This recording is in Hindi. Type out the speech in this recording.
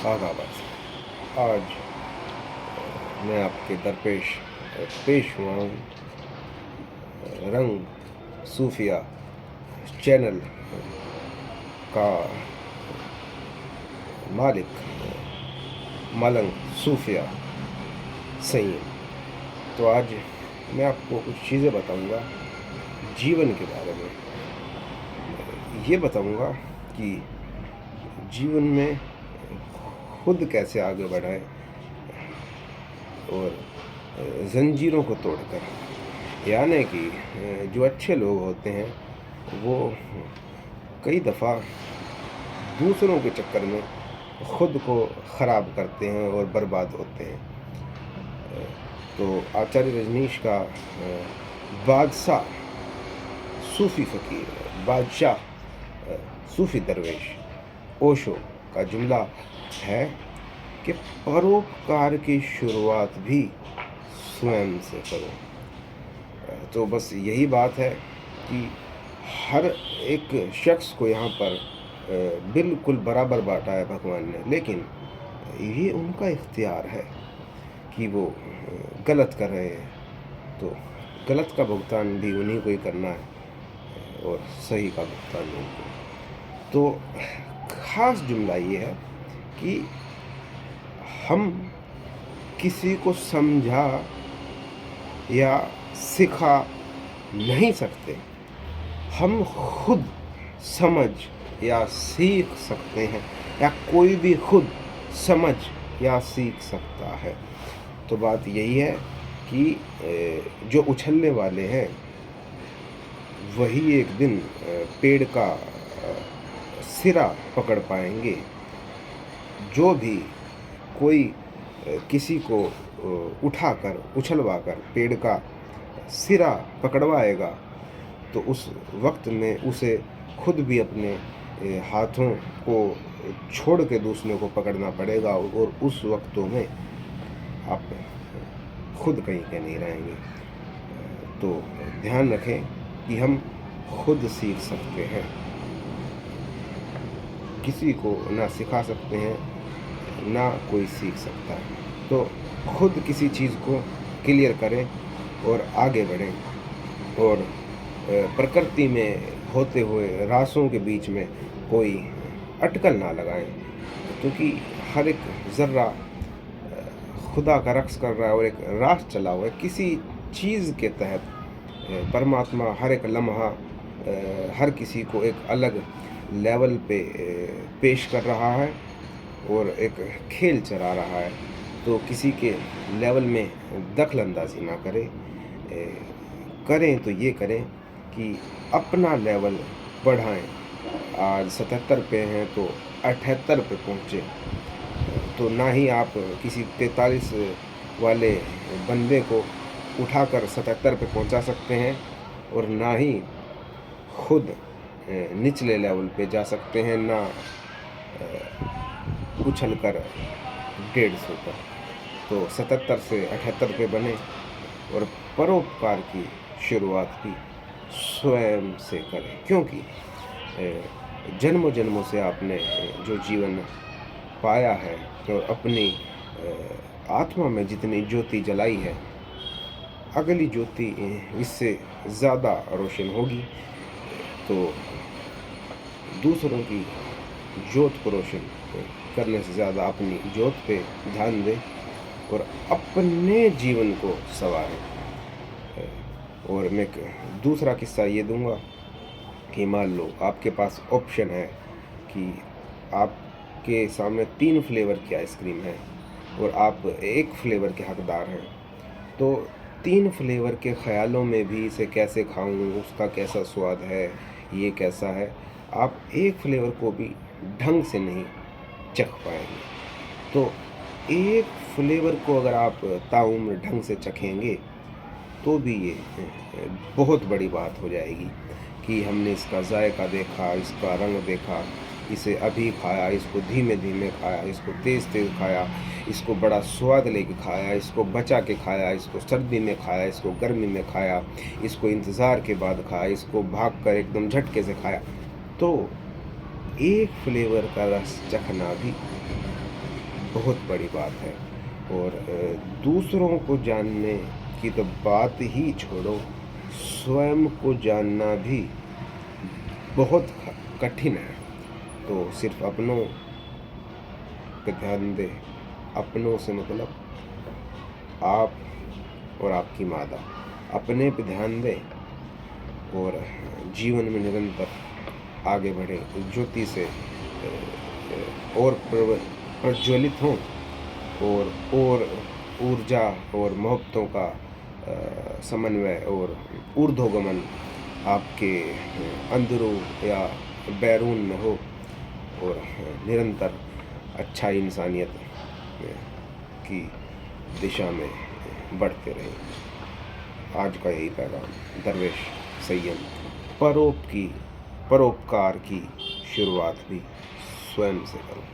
आदाब। आज मैं आपके दरपेश पेश हुआ हूँ रंग सूफिया चैनल का मालिक मलंग सूफिया सईद। तो आज मैं आपको कुछ चीज़ें बताऊंगा जीवन के बारे में। ये बताऊंगा कि जीवन में खुद कैसे आगे बढ़ाएं और जंजीरों को तोड़कर। यानी कि जो अच्छे लोग होते हैं वो कई दफ़ा दूसरों के चक्कर में खुद को ख़राब करते हैं और बर्बाद होते हैं। तो आचार्य रजनीश का बादशाह सूफ़ी फ़कीर बादशाह सूफ़ी दरवेश ओशो का जुमला है कि परोपकार की शुरुआत भी स्वयं से करो। तो बस यही बात है कि हर एक शख्स को यहाँ पर बिल्कुल बराबर बांटा है भगवान ने, लेकिन ये उनका इख्तियार है कि वो गलत कर रहे हैं तो गलत का भुगतान भी उन्हीं को ही करना है और सही का भुगतान उनको। तो ख़ास जुमला ये है कि हम किसी को समझा या सिखा नहीं सकते, हम खुद समझ या सीख सकते हैं, या कोई भी खुद समझ या सीख सकता है। तो बात यही है कि जो उछलने वाले हैं वही एक दिन पेड़ का सिरा पकड़ पाएंगे। जो भी कोई किसी को उठाकर उछलवाकर पेड़ का सिरा पकड़वाएगा तो उस वक्त में उसे खुद भी अपने हाथों को छोड़ के दूसरे को पकड़ना पड़ेगा और उस वक्तों में आप खुद कहीं के नहीं रहेंगे। तो ध्यान रखें कि हम खुद सीख सकते हैं, किसी को ना सिखा सकते हैं ना कोई सीख सकता है। तो खुद किसी चीज़ को क्लियर करें और आगे बढ़ें और प्रकृति में होते हुए रासों के बीच में कोई अटकल ना लगाएं, क्योंकि हर एक ज़र्रा खुदा का रक्स कर रहा है और एक रास चला हुआ है किसी चीज़ के तहत। परमात्मा हर एक लम्हा हर किसी को एक अलग लेवल पे पेश कर रहा है और एक खेल चला रहा है। तो किसी के लेवल में दखल अंदाजी ना करें, करें तो ये करें कि अपना लेवल बढ़ाएं। आज 77 पे हैं तो 78 पे पहुँचे। तो ना ही आप किसी 43 वाले बंदे को उठाकर 77 पे पहुंचा सकते हैं और ना ही खुद निचले लेवल पे जा सकते हैं, ना उछल कर 150 पर। तो 77 से 78 पे बने और परोपकार की शुरुआत भी स्वयं से करें, क्योंकि जन्मों जन्मों से आपने जो जीवन पाया है और अपनी आत्मा में जितनी ज्योति जलाई है, अगली ज्योति इससे ज़्यादा रोशन होगी। तो दूसरों की ज्योत को रोशन करने से ज़्यादा अपनी ज्योत पे ध्यान दें और अपने जीवन को संवारें। और मैं एक दूसरा किस्सा ये दूंगा कि मान लो आपके पास ऑप्शन है कि आपके सामने 3 फ्लेवर की आइसक्रीम है और आप एक फ्लेवर के हकदार हैं। तो 3 फ्लेवर के ख़्यालों में भी इसे कैसे खाऊं, उसका कैसा स्वाद है, ये कैसा है, आप एक फ्लेवर को भी ढंग से नहीं चख पाएंगे। तो एक फ्लेवर को अगर आप ताउम्र ढंग से चखेंगे तो भी ये बहुत बड़ी बात हो जाएगी कि हमने इसका जायका देखा, इसका रंग देखा, इसे अभी खाया, इसको धीमे धीमे खाया, इसको तेज़ तेज़ खाया, इसको बड़ा स्वाद लेके खाया, इसको बचा के खाया, इसको सर्दी में खाया, इसको गर्मी में खाया, इसको इंतज़ार के बाद खाया, इसको भाग कर एकदम झटके से खाया। तो एक फ्लेवर का रस चखना भी बहुत बड़ी बात है। और दूसरों को जानने की तो बात ही छोड़ो, स्वयं को जानना भी बहुत कठिन है। तो सिर्फ अपनों पे ध्यान दे। अपनों से मतलब आप और आपकी माता। अपने पे ध्यान दें और जीवन में निरंतर आगे बढ़े, ज्योति से और प्रज्वलित हों और ऊर्जा और मोहब्बतों का समन्वय और ऊर्ध्वगमन आपके अंदरों या बैरून में हो और निरंतर अच्छा इंसानियत की दिशा में बढ़ते रहें। आज का यही पैगाम। दरवेश संयम। परोपकार की शुरुआत भी स्वयं से करो।